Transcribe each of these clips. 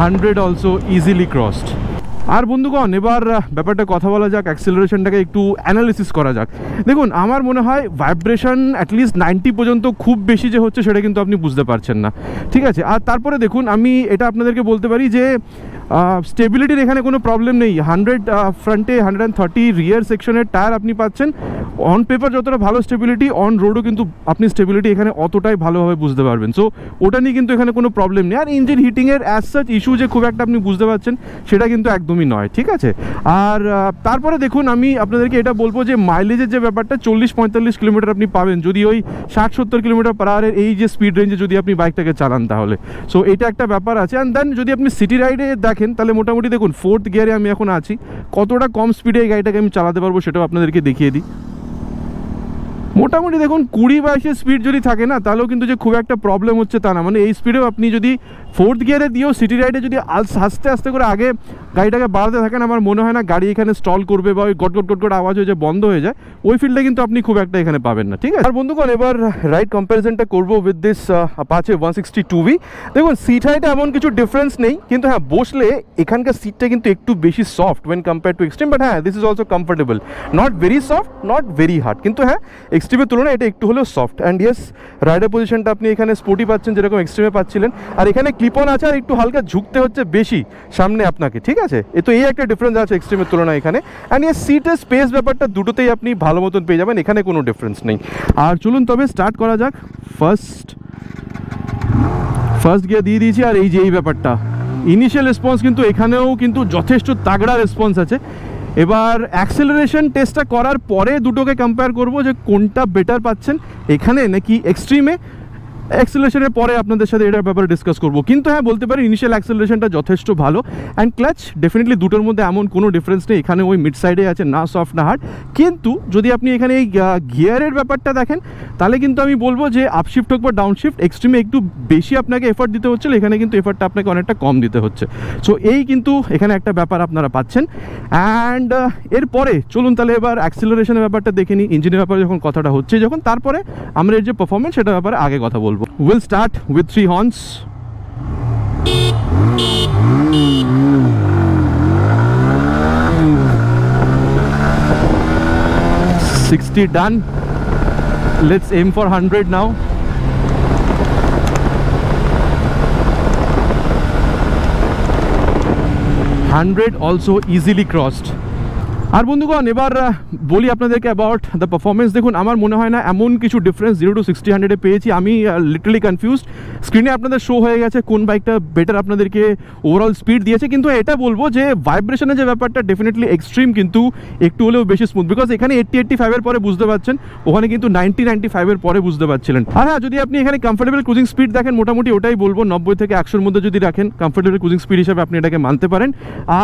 100 also easily crossed. আর বন্ধুগণ, এবার ব্যাপারটা কথা বলা যাক, অ্যাক্সেলারেশনটাকে একটু অ্যানালিসিস করা যাক। দেখুন, আমার মনে হয় ভাইব্রেশন অ্যাটলিস্ট 90 পর্যন্ত, খুব বেশি যে হচ্ছে সেটা কিন্তু আপনি বুঝতে পারছেন না, ঠিক আছে। আর তারপরে দেখুন, আমি এটা আপনাদেরকে বলতে পারি যে স্টেবিলিটির এখানে কোনো প্রবলেম নেই। 100 ফ্রন্টে, 130 রিয়ার সেকশনের টায়ার আপনি পাচ্ছেন। অন পেপার যতটা ভালো স্টেবিলিটি, অন রোডও কিন্তু আপনি স্টেবিলিটি এখানে অতটাই ভালোভাবে বুঝতে পারবেন। সো ওটা নিয়ে কিন্তু এখানে কোনো প্রবলেম নেই। আর ইঞ্জিন হিটিংয়ের অ্যাজ সাচ ইস্যু যে খুব একটা আপনি বুঝতে পারছেন সেটা কিন্তু একদমই নয়, ঠিক আছে। আর তারপরে দেখুন, আমি আপনাদেরকে এটা বলবো যে মাইলেজের যে ব্যাপারটা, 40-45 কিলোমিটার আপনি পাবেন যদি ওই 60-70 কিলোমিটার পার আওয়ারের এই যে স্পিড রেঞ্জে যদি আপনি বাইকটাকে চালান তাহলে। সো এটা একটা ব্যাপার আছে। অ্যান্ড দেন যদি আপনি সিটি রাইডে দেখেন তাহলে মোটামুটি দেখুন 4th গিয়ারে আমি এখন আছি, কতটা কম স্পিডে এই গাড়িটাকে আমি চালাতে পারবো সেটাও আপনাদেরকে দেখিয়ে দিই। মোটামুটি দেখুন 20-22 স্পিড যদি থাকে না, তাহলেও কিন্তু যে খুব একটা প্রবলেম হচ্ছে তা না। মানে এই স্পিডেও আপনি যদি 4th গিয়ারে দিয়েও সিটি রাইডে যদি আস্তে আস্তে করে আগে গাড়িটাকে বাড়াতে থাকেন, আমার মনে হয় না গাড়ি এখানে স্টল করবে বা ওই গট গট গট গট আওয়াজ হয়ে যে বন্ধ হয়ে যায়, ওই ফিল্ডে কিন্তু আপনি খুব একটা এখানে পাবেন না, ঠিক আছে। আর বন্ধুগণ, এবার রাইড কম্প্যারিজনটা করবো উইথ দিস অ্যাপাচে 160 2V। দেখুন, সিট হাইটে এমন কিছু ডিফারেন্স নেই, কিন্তু হ্যাঁ বসলে এখানকার সিটটা কিন্তু একটু বেশি soft when compare to extreme. But হ্যাঁ, this is also comfortable, not very soft, not very hard, কিন্তু হ্যাঁ এক্সট্রিমের তুলনায় এটা একটু হলেও সফট। অ্যান্ড ইয়েস, রাইডার পজিশনটা আপনি এখানে স্পোর্টি পাচ্ছেন যেরকম এক্সট্রিমে পাচ্ছিলেন। আর এখানে ক্লিপ অন আছে, আর একটু হালকা ঝুঁকতে হচ্ছে বেশি সামনে আপনাকে, ঠিক আছে। তো এই একটা ডিফারেন্স আছে এক্সট্রিমের তুলনায় এখানে। অ্যান্ড ইয়েস, সিটের স্পেস ব্যাপারটা দুটোতেই আপনি ভালো মতন পেয়ে যাবেন, এখানে কোনো ডিফারেন্স নেই। আর চলুন তবে স্টার্ট করা যাক। ফার্স্ট গিয়ার দিয়ে দিয়েছি। আর এই যে এই ব্যাপারটা, ইনিশিয়াল রেসপন্স কিন্তু এখানেও কিন্তু যথেষ্ট তাগড়া রেসপন্স আছে। এবার অ্যাক্সেলারেশন টেস্টটা করার পরে দুটোকে কম্পেয়ার করব যে কোনটা বেটার পাচ্ছেন এখানে নাকি এক্সট্রিমে। অ্যাক্সেলারেশনের পরে আপনাদের সাথে এটার ব্যাপারে ডিসকাস করব। কিন্তু হ্যাঁ বলতে পারি ইনিশিয়াল অ্যাক্সেলারেশনটা যথেষ্ট ভালো। অ্যান্ড ক্লাচ ডেফিনেটলি দুটোর মধ্যে এমন কোনো ডিফারেন্স নেই, এখানে ওই মিড সাইডে আছে, না সফট না হার্ড। কিন্তু যদি আপনি এখানে এই গিয়ারের ব্যাপারটা দেখেন তাহলে কিন্তু আমি বলবো যে আপশিফট হোক বা ডাউনশিফট, এক্সট্রিমে একটু বেশি আপনাকে এফর্ট দিতে হচ্ছিল, এখানে কিন্তু এফর্টটা আপনাকে অনেকটা কম দিতে হচ্ছে। সো এই কিন্তু এখানে একটা ব্যাপার আপনারা পাচ্ছেন। অ্যান্ড এরপরে চলুন তাহলে এবার অ্যাক্সেলারেশনের ব্যাপারটা দেখে নিই। ইঞ্জিনের ব্যাপারে যখন কথাটা হচ্ছে, যখন তারপরে আমরা এর যে পারফরমেন্স সেটার ব্যাপারে আগে কথা বলবো। We'll start with 3 horns. 60 done. Let's aim for 100 now. 100 also easily crossed. আর বন্ধুগণ, এবার বলি আপনাদেরকে অ্যাবাউট দ্য পারফরমেন্স। দেখুন, আমার মনে হয় না এমন কিছু ডিফারেন্স 0 to 60 100-এ পেয়েছি। আমি লিটারালি কনফিউজড। স্ক্রিনে আপনাদের শো হয়ে গেছে কোন বাইকটা বেটার আপনাদেরকে ওভারঅল স্পিড দিয়েছে, কিন্তু এটা বলবো যে ভাইব্রেশনের যে ব্যাপারটা ডেফিনেটলি এক্সট্রিম কিন্তু একটু হলেও বেশি স্মুথ। বিকজ এখানে 80-85-এর পরে বুঝতে পারছেন, ওখানে কিন্তু 90-95-এর পরে বুঝতে পারছিলেন। আর হ্যাঁ, যদি আপনি এখানে কমফোর্টেবল ক্রুজিং স্পিড দেখেন, মোটামুটি ওটাই বলবো 90 থেকে 100-এর মধ্যে যদি রাখেন কমফোর্টেবল ক্রুজিং স্পিড হিসাবে আপনি এটাকে মানতে পারেন।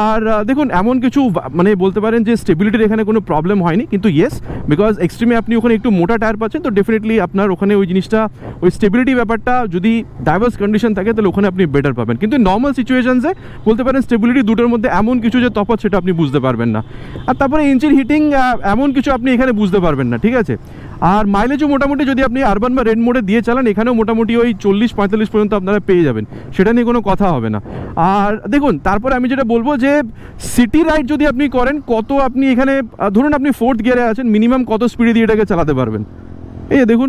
আর দেখুন, এমন কিছু মানে বলতে পারেন যে স্টেবিলিটির এখানে কোনো প্রবলেম হয়নি, কিন্তু ইয়েস বিকজ এক্সট্রিমে আপনি ওখানে একটু মোটা টায়ার পাচ্ছেন, তো ডেফিনেটলি আপনার ওখানে ওই জিনিসটা, ওই স্টেবিলিটি ব্যাপারটা যদি ডাইভার্স কন্ডিশন থাকে তাহলে ওখানে আপনি বেটার পাবেন। কিন্তু নর্মাল সিচুয়েশনসে বলতে পারেন স্টেবিলিটি দুটোর মধ্যে এমন কিছু যে তফাৎ সেটা আপনি বুঝতে পারবেন না। আর তারপরে ইঞ্জিন হিটিং এমন কিছু আপনি এখানে বুঝতে পারবেন না, ঠিক আছে। আর মাইলেজও মোটামুটি যদি আপনি আরবান বা রেড মোডে দিয়ে চালান, এখানেও মোটামুটি ওই 40-45 পর্যন্ত আপনারা পেয়ে যাবেন, সেটা নিয়ে কোনো কথা হবে না। আর দেখুন, তারপরে আমি যেটা বলবো যে সিটি রাইড যদি আপনি করেন, কত আপনি এখানে ধরুন আপনি 4th গিয়ারে আছেন, মিনিমাম কত স্পিডে দিয়ে এটাকে চালাতে পারবেন। এই দেখুন,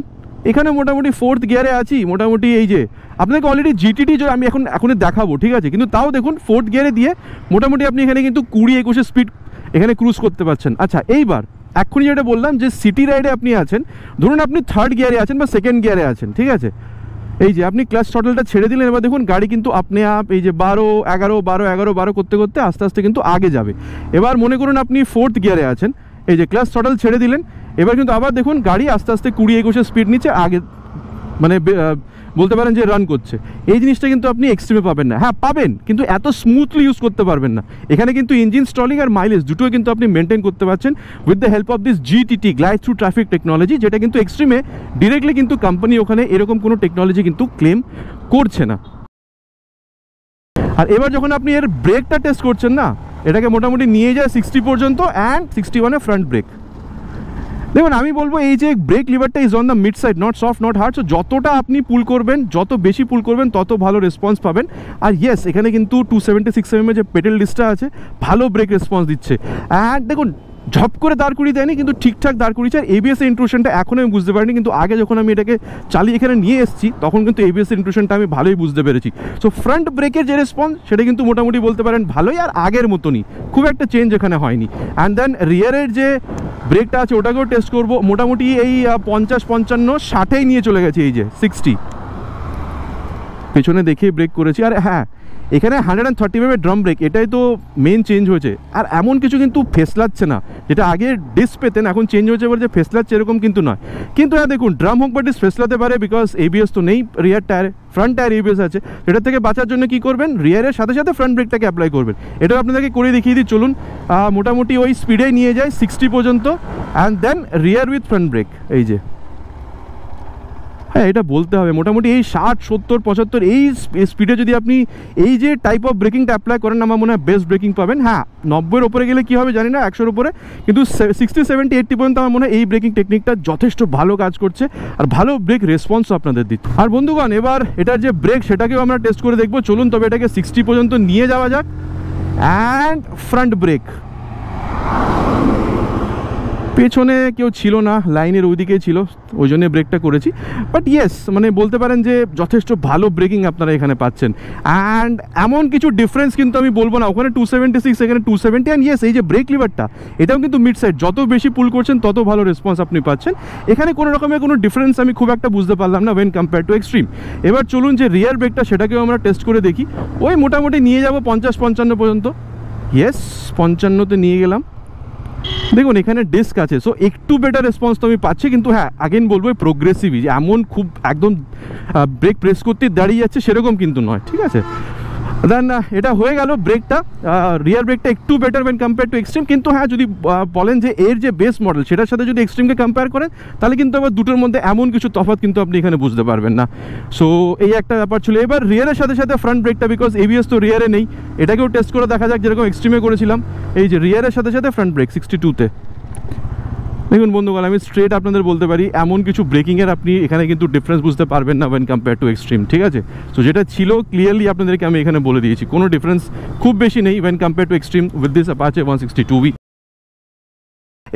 এখানে মোটামুটি 4th গিয়ারে আছি, মোটামুটি এই যে আপনাকে অলরেডি জিটিটি আমি এখনই দেখাবো, ঠিক আছে। কিন্তু তাও দেখুন 4th গিয়ারে দিয়ে মোটামুটি আপনি এখানে কিন্তু 20-21 স্পিড এখানে ক্রুজ করতে পারছেন। আচ্ছা, এইবার এক্ষুনি যেটা বললাম যে সিটি রাইডে আপনি আছেন, ধরুন আপনি 3rd গিয়ারে আছেন বা 2nd গিয়ারে আছেন, ঠিক আছে। এই যে আপনি ক্লাচ থ্রটলটা ছেড়ে দিলেন, এবার দেখুন গাড়ি কিন্তু আপনি এই যে 12-11 করতে করতে আস্তে আস্তে কিন্তু আগে যাবে। এবার মনে করুন আপনি 4th গিয়ারে আছেন, এই যে ক্লাচ থ্রটল ছেড়ে দিলেন, এবার কিন্তু আবার দেখুন গাড়ি আস্তে আস্তে 20-21 স্পিড নিচে আগে মানে বলতে পারেন যে রান করছে। এই জিনিসটা কিন্তু আপনি এক্সট্রিমে পাবেন না। হ্যাঁ পাবেন, কিন্তু এত স্মুথলি ইউজ করতে পারবেন না। এখানে কিন্তু ইঞ্জিন স্টলিং আর মাইলেজ দুটোই কিন্তু আপনি মেনটেন করতে পারছেন with the help of this GTT, glide through traffic technology, যেটা কিন্তু এক্সট্রিমে ডিরেক্টলি কিন্তু কোম্পানি ওখানে এরকম কোনো টেকনোলজি কিন্তু ক্লেম করছে না। আর এবার যখন আপনি এর ব্রেকটা টেস্ট করছেন না, এটাকে মোটামুটি নিয়ে যায় 60 পর্যন্ত, অ্যান্ড 61-এ ফ্রন্ট ব্রেক। দেখুন আমি বলবো এই যে ব্রেক লিভারটা is on the mid side, not soft not hard. So যতটা আপনি পুল করবেন, যত বেশি পুল করবেন তত ভালো রেসপন্স পাবেন। আর ইয়েস এখানে কিন্তু 276 mm যে পেডেল ডিসটা আছে ভালো ব্রেক রেসপন্স দিচ্ছে। অ্যান্ড দেখুন ঝপ করে দাঁড় করিয়ে দেয়নি, কিন্তু ঠিকঠাক দাঁড় করিয়েছে। আর এবিএস এর ইন্ট্রুশনটা এখনও আমি বুঝতে পারিনি, কিন্তু আগে যখন আমি এটাকে চালিয়ে এখানে নিয়ে এসেছি তখন কিন্তু এবিএস এর ইন্ট্রুশনটা আমি ভালোই বুঝতে পেরেছি। সো ফ্রন্ট ব্রেকের যে রেসপন্স সেটা কিন্তু মোটামুটি বলতে পারেন ভালোই, আর আগের মতনই, খুব একটা চেঞ্জ এখানে হয়নি। অ্যান্ড দেন রিয়ারের যে ব্রেকটা আছে ওটাকেও টেস্ট করবো। মোটামুটি এই 50, 55, 60 নিয়ে চলে গেছে, এই যে 60 পেছনে দেখে ব্রেক করেছি। আর হ্যাঁ এখানে 130 mm ড্রাম ব্রেক, এটাই তো মেন চেঞ্জ হয়েছে। আর এমন কিছু কিন্তু ফেসলাচ্ছে না, যেটা আগে ডিস্ক পেতেন এখন চেঞ্জ হয়েছে এবার যে ফেসলাচ্ছে এরকম কিন্তু নয়। কিন্তু হ্যাঁ দেখুন ড্রাম হোক বা ডিস্ক ফেসলাতে পারে, বিকজ এবিএস তো নেই রিয়ার টায়ারে, ফ্রন্ট টায়ার এবিএস আছে। এটার থেকে বাঁচার জন্য কি করবেন, রিয়ারের সাথে সাথে ফ্রন্ট ব্রেকটাকে অ্যাপ্লাই করবেন। এটাও আপনাদেরকে করে দেখিয়ে দিই চলুন। মোটামুটি ওই স্পিডে নিয়ে যায় 60 পর্যন্ত, and then rear with front brake, এই যে হ্যাঁ এটা বলতে হবে মোটামুটি এই 60, 70, 75 এই স্পিডে যদি আপনি এই যে টাইপ অফ ব্রেকিংটা অ্যাপ্লাই করেন আমার মনে হয় বেস্ট ব্রেকিং পাবেন। হ্যাঁ 90-এর ওপরে গেলে কী হবে জানি না, 100-এর উপরে, কিন্তু 60, 70, 80 পর্যন্ত আমার মনে হয় এই ব্রেকিং টেকনিকটা যথেষ্ট ভালো কাজ করছে আর ভালো ব্রেক রেসপন্সও আপনাদের দিচ্ছে। আর বন্ধুগণ এবার এটার যে ব্রেক সেটাকেও আমরা টেস্ট করে দেখবো চলুন। তবে এটাকে 60 পর্যন্ত নিয়ে যাওয়া যাক। অ্যান্ড ফ্রন্ট ব্রেক, পেছনে কেউ ছিল না, লাইনের ওইদিকেই ছিল, ওই জন্য ব্রেকটা করেছি। বাট ইয়েস মানে বলতে পারেন যে যথেষ্ট ভালো ব্রেকিং আপনারা এখানে পাচ্ছেন। অ্যান্ড এমন কিছু ডিফারেন্স কিন্তু আমি বলবো না, ওখানে 276 এখানে 270। অ্যান্ড ইয়েস এই যে ব্রেক লিভারটা এটাও কিন্তু মিড সাইড, যত বেশি পুল করছেন তত ভালো রেসপন্স আপনি পাচ্ছেন। এখানে কোনো রকমের কোনো ডিফারেন্স আমি খুব একটা বুঝতে পারলাম না ওয়েন কম্পেয়ার টু এক্সট্রিম। এবার চলুন যে রিয়ার ব্রেকটা সেটাকেও আমরা টেস্ট করে দেখি। ওই মোটামুটি নিয়ে যাবো 50, 55 পর্যন্ত। ইয়েস 55-তে নিয়ে গেলাম। দেখুন এখানে ডিস্ক আছে, সো একটু বেটার রেসপন্স তো আমি পাচ্ছি। কিন্তু হ্যাঁ আগেন বলবো প্রোগ্রেসিভই, এমন খুব একদম ব্রেক প্রেস করতে দাঁড়িয়ে যাচ্ছে সেরকম কিন্তু নয়, ঠিক আছে। দেন এটা হয়ে গেল ব্রেকটা, রিয়ার ব্রেকটা একটু better when compare to Xtreme. কিন্তু হ্যাঁ যদি বলেন যে এর যে বেস মডেল সেটার সাথে যদি এক্সট্রিমকে কম্পেয়ার করেন তাহলে কিন্তু আবার দুটোর মধ্যে এমন কিছু তফাৎ কিন্তু আপনি এখানে বুঝতে পারবেন না। সো এই একটা ব্যাপার ছিল। এবার রিয়ারের সাথে সাথে ফ্রন্ট ব্রেকটা, বিকজ এবিএস তো রিয়ারে নেই, এটাকেও টেস্ট করে দেখা যাক যেরকম এক্সট্রিমে করেছিলাম। এই যে রিয়ারের সাথে সাথে ফ্রন্ট ব্রেক 62-তে। দেখুন বন্ধুগণ আমি স্ট্রেট আপনাদের বলতে পারি এমন কিছু ব্রেকিংয়ের আপনি এখানে কিন্তু ডিফারেন্স বুঝতে পারবেন না ওয়েন কম্পেয়ার টু এক্সট্রিম, ঠিক আছে। সো যেটা ছিল ক্লিয়ারলি আপনাদেরকে আমি এখানে বলে দিয়েছি, কোনো ডিফারেন্স খুব বেশি নেই when compare to Xtreme with this Apache 162V।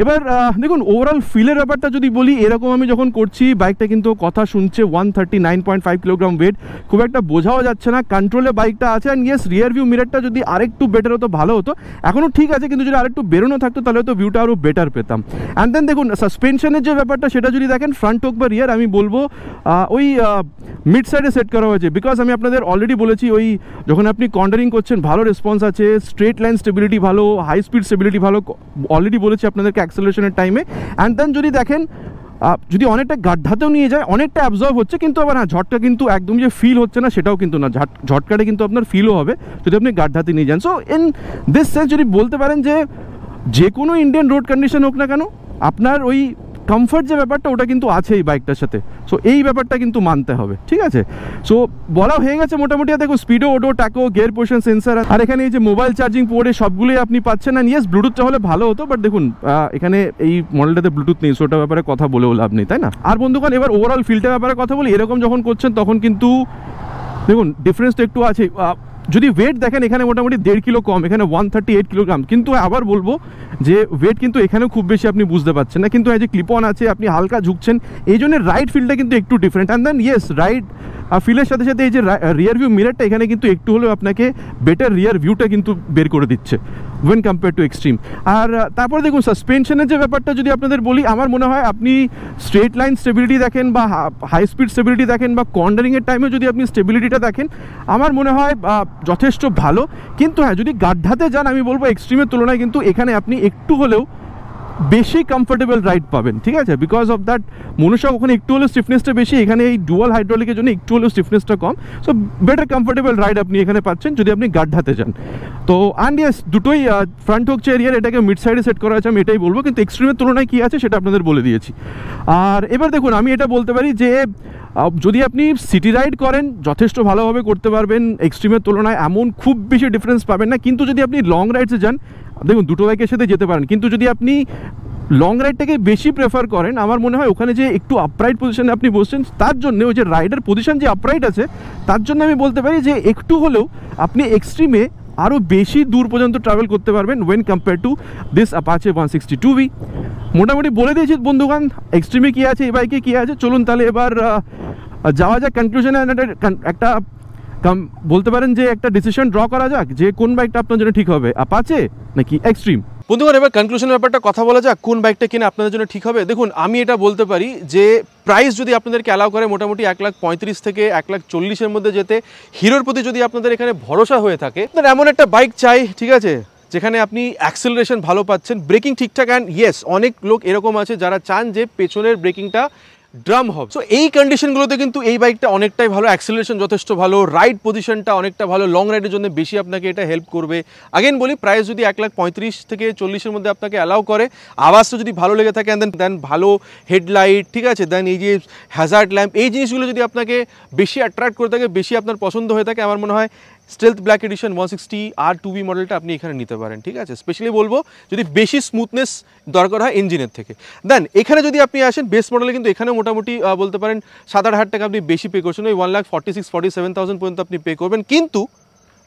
এবার দেখুন ওভারঅল ফিলের ব্যাপারটা যদি বলি, এরকম আমি যখন করছি বাইকটা কিন্তু কথা শুনছে, 139.5 কিলোগ্রাম ওয়েট, খুব একটা বোঝাও যাচ্ছে না, কন্ট্রোলে বাইকটা আছে। অ্যান্ড ইয়েস রিয়ার ভিউ মিররটা যদি আরেকটু বেটার হতো ভালো হতো, এখনও ঠিক আছে কিন্তু যদি আরেকটু বেরোনো থাকতো তাহলে হয়তো ভিউটা আরও বেটার পেতাম। অ্যান্ড দেন দেখুন সাসপেনশনের যে ব্যাপারটা সেটা যদি দেখেন ফ্রন্ট হোক বা রিয়ার, আমি বলবো ওই মিড সাইডে সেট করা হয়েছে। বিকজ আমি আপনাদের অলরেডি বলেছি ওই যখন আপনি কর্নারিং করছেন ভালো রেসপন্স আছে, স্ট্রেট লাইন স্টেবিলিটি ভালো, হাই স্পিড স্টেবিলিটি ভালো, অলরেডি বলেছি আপনাদেরকে অ্যাক্সেলারেশনের টাইমে। অ্যান্ড দেন যদি দেখেন যদি অনেকটা গাড্ডাতেও নিয়ে যায়, অনেকটা অ্যাবজর্ব হচ্ছে, কিন্তু আবার হ্যাঁ ঝটকা কিন্তু একদম যে ফিল হচ্ছে না সেটাও কিন্তু না, ঝটকাটা কিন্তু আপনার ফিলও হবে যদি আপনি গাড্ডাতে নিয়ে যান। সো ইন দিস সেন্স যদি বলতে পারেন যে কোনো ইন্ডিয়ান রোড কন্ডিশন হোক না কেন আপনার ওই কমফর্ট যে ব্যাপারটা ওটা কিন্তু আছে এই বাইকটার সাথে। সো এই ব্যাপারটা কিন্তু মানতে হবে, ঠিক আছে। সো বলা হয়ে গেছে মোটামুটি। দেখো speedo, odo, tacho, gear position sensor, আর এখানে এই যে মোবাইল চার্জিং পোর্টে সবগুলোই আপনি পাচ্ছেন। না ইয়েস ব্লুটুথটা হলে ভালো হতো, বাট দেখুন এখানে এই মডেলটাতে ব্লুটুথ নেই, সো ওটার ব্যাপারে কথা বলেও লাভ নেই, তাই না। আর বন্ধুগণ এবার ওভারঅল ফিলটার ব্যাপারে কথা বলি। এরকম যখন করছেন তখন কিন্তু দেখুন ডিফারেন্স তো একটু আছে। যদি ওয়েট দেখেন এখানে মোটামুটি 1.5 কিলো কম, এখানে 138 কিলোগ্রাম। কিন্তু আবার বলবো যে ওয়েট কিন্তু এখানেও খুব বেশি আপনি বুঝতে পারছেন না, কিন্তু এই যে ক্লিপ অন আছে আপনি হালকা ঝুঁকছেন, এই জন্য রাইট ফিলটা কিন্তু একটু different. And then yes right ফিলের সাথে সাথে এই যে রিয়ার ভিউ মিররটা এখানে কিন্তু একটু হলেও আপনাকে বেটার রিয়ার ভিউটা কিন্তু বের করে দিচ্ছে ওয়েন কম্পেয়ার টু এক্সট্রিম। আর তারপরে দেখুন সাসপেনশনের যে ব্যাপারটা যদি আপনাদের বলি, আমার মনে হয় আপনি স্ট্রেট লাইন স্টেবিলিটি দেখেন বা হাই স্পিড স্টেবিলিটি দেখেন বা কর্নারিংয়ের টাইমে যদি আপনি স্টেবিলিটিটা দেখেন, আমার মনে হয় যথেষ্ট ভালো। কিন্তু হ্যাঁ যদি গাড্ডাতে যান আমি বলবো এক্সট্রিমের তুলনায় কিন্তু এখানে আপনি একটু হলেও বেশি কমফোর্টেবল রাইড পাবেন, ঠিক আছে। বিকজ অফ দ্যাট মনুষ্যক ওখানে একটু হলেও স্টিফনেসটা বেশি, এখানে এই ডুয়াল হাইড্রোলিকের জন্য একটু হলেও স্টিফনেসটা কম। সো বেটার কমফোর্টেবল রাইড আপনি এখানে পাচ্ছেন যদি আপনি গাড্ডাতে যান। তো অ্যান্ড ইয়েস দুটোই ফ্রন্ট হোক চেয়ার, এটাকে মিড সাইডে সেট করা আছে আমি এটাই বলবো, কিন্তু এক্সট্রিমের তুলনায় কী আছে সেটা আপনাদের বলে দিয়েছি। আর এবার দেখুন আমি এটা বলতে পারি যে যদি আপনি সিটি রাইড করেন যথেষ্ট ভালোভাবে করতে পারবেন, এক্সট্রিমের তুলনায় এমন খুব বেশি ডিফারেন্স পাবেন না। কিন্তু যদি আপনি লং রাইডসে যান, দেখুন দুটো বাইকের সাথে যেতে পারেন, কিন্তু যদি আপনি লং রাইডটাকে বেশি প্রেফার করেন, আমার মনে হয় ওখানে যে একটু আপরাইট পজিশনে আপনি বসছেন, তার জন্য ওই যে রাইডার পজিশন যে আপরাইট আছে, তার জন্য আমি বলতে পারি যে একটু হলেও আপনি এক্সট্রিমে আরও বেশি দূর পর্যন্ত ট্রাভেল করতে পারবেন when compare to this Apache 162V। মোটামুটি বলে দিয়েছি বন্ধুগণ এক্সট্রিমে কী আছে, এই বাইকে কী আছে। চলুন তাহলে এবার যাওয়া যাক কনক্লুশনে, একটা বলতে পারেন যে একটা ডিসিশন ড্র করা যাক যে কোন বাইকটা আপনার জন্য ঠিক হবে, অ্যাপাচে নাকি এক্সট্রিম। বন্ধুগণ এবার কনক্লুশনের ব্যাপারটা কথা বলা যাক, কোন বাইকটা কিনে আপনাদের জন্য ঠিক হবে। দেখুন আমি এটা বলতে পারি যে প্রাইস যদি আপনাদেরকে অ্যালাউ করে মোটামুটি 1,35,000 থেকে 1,40,000-এর মধ্যে যেতে, হিরোর প্রতি যদি আপনাদের এখানে ভরসা হয়ে থাকে, এমন একটা বাইক চাই, ঠিক আছে, যেখানে আপনি অ্যাক্সেলারেশন ভালো পাচ্ছেন, ব্রেকিং ঠিকঠাক। অ্যান্ড ইয়েস, অনেক লোক এরকম আছে যারা চান যে পেছনের ব্রেকিংটা ড্রাম হবে। সো এই কন্ডিশনগুলোতে কিন্তু এই বাইকটা অনেকটাই ভালো, অ্যাক্সেলারেশন যথেষ্ট ভালো, রাইড পজিশনটা অনেকটা ভালো, লং রাইডের জন্য বেশি আপনাকে এটা হেল্প করবে। আগেন বলি প্রাইস যদি 1,35,000 থেকে 40,000-এর মধ্যে আপনাকে অ্যালাউ করে, আওয়াজটা যদি ভালো লেগে থাকে, দেন ভালো হেডলাইট, ঠিক আছে, দেন এই যে হ্যাজার্ড ল্যাম্প, এই জিনিসগুলো যদি আপনাকে বেশি অ্যাট্রাক্ট করে থাকে, বেশি আপনার পছন্দ হয়ে থাকে, আমার মনে হয় স্টেলথ ব্ল্যাক এডিশন 160R2V মডেলটা আপনি এখানে নিতে পারেন, ঠিক আছে। স্পেশালি বলবো যদি বেশি স্মুথনেস দরকার হয় ইঞ্জিনের থেকে। দেন এখানে যদি আপনি আসেন বেস মডেলে, কিন্তু এখানে মোটামুটি বলতে পারেন 7-8 টাকা আপনি বেশি পে করছেন, ওই 1,46,47,000 পর্যন্ত আপনি পে করবেন। কিন্তু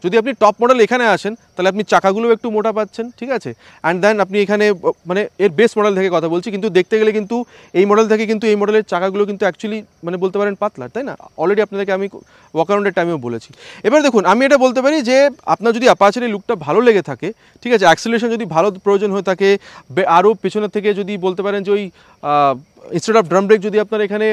যদি আপনি টপ মডেল এখানে আসেন তাহলে আপনি চাকাগুলো একটু মোটা পাচ্ছেন, ঠিক আছে। অ্যান্ড দেন আপনি এখানে মানে এর বেস মডেল থেকে কথা বলছি, কিন্তু দেখতে গেলে কিন্তু এই মডেল থেকে কিন্তু এই মডেলের চাকাগুলো কিন্তু অ্যাকচুয়ালি মানে বলতে পারেন পাতলা, তাই না? অলরেডি আপনাদেরকে আমি ওয়াক আরাউন্ডের টাইমেও বলেছি। এবার দেখুন আমি এটা বলতে পারি যে আপনার যদি অ্যাপাচের লুকটা ভালো লেগে থাকে, ঠিক আছে, অ্যাক্সেলারেশন যদি ভালো প্রয়োজন হয়ে থাকে, আরও পেছনের থেকে যদি বলতে পারেন যে ওই ইনস্টেড অফ ড্রাম ব্রেক যদি আপনার এখানে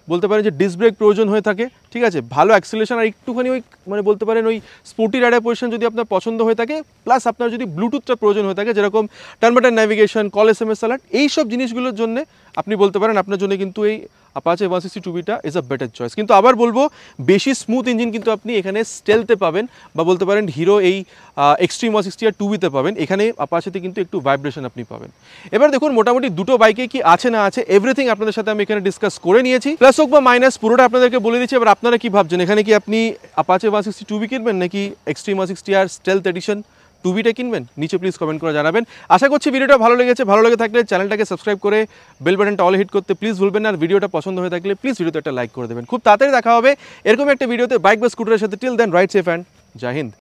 বলতে পারেন যে ডিস্ক ব্রেক প্রয়োজন হয়ে থাকে, ঠিক আছে, ভালো অ্যাক্সেলারেশন আর একটুখানি ওই মানে বলতে পারেন ওই স্পোর্টি রাইডার পজিশন যদি আপনার পছন্দ হয়ে থাকে, প্লাস আপনার যদি ব্লুটুথটা প্রয়োজন হয়ে থাকে, যেরকম turn by turn navigation, call SMS alert, এই সব জিনিসগুলোর জন্য আপনি বলতে পারেন আপনার জন্য কিন্তু এই অ্যাপাচে 162Vটা ইজ আ বেটার চয়েস। কিন্তু আবার বলবো বেশি স্মুথ ইঞ্জিন কিন্তু আপনি এখানে স্টেলতে পাবেন, বা বলতে পারেন হিরো এই এক্সট্রিম 160R2Vতে পাবেন, এখানে অ্যাপাচেতে কিন্তু একটু ভাইব্রেশন আপনি পাবেন। এবার দেখুন মোটামুটি দুটো বাইকে কি আছে না আছে এভরিথিং আপনাদের সাথে আমি এখানে ডিসকাস করে নিয়েছি, প্লাস হোক বা মাইনাস পুরোটা আপনাদেরকে বলে দিচ্ছি। এবার আপনারা কি ভাবছেন, এখানে কি আপনি অ্যাপাচে 162V কিনবেন নাকি এক্সট্রিম 160R স্টেলথ এডিশন 2Vটা কিনবেন? নিচে প্লিজ কমেন্ট করে জানাবেন। আশা করছি ভিডিওটা ভালো লেগেছে, ভালো লেগে থাকলে চ্যানেলটাকে সাবস্ক্রাইব করে বেল বাটনটা অল হিট করতে প্লিজ ভুলবেন না। আর ভিডিওটা পছন্দ হয়ে থাকলে প্লিজ ভিডিওতে একটা লাইক করে দেবেন। খুব তাড়াতাড়ি দেখা হবে এরকম একটা ভিডিওতে বাইক বা স্কুটারের সাথে। Till then ride safe and জয় হিন্দ।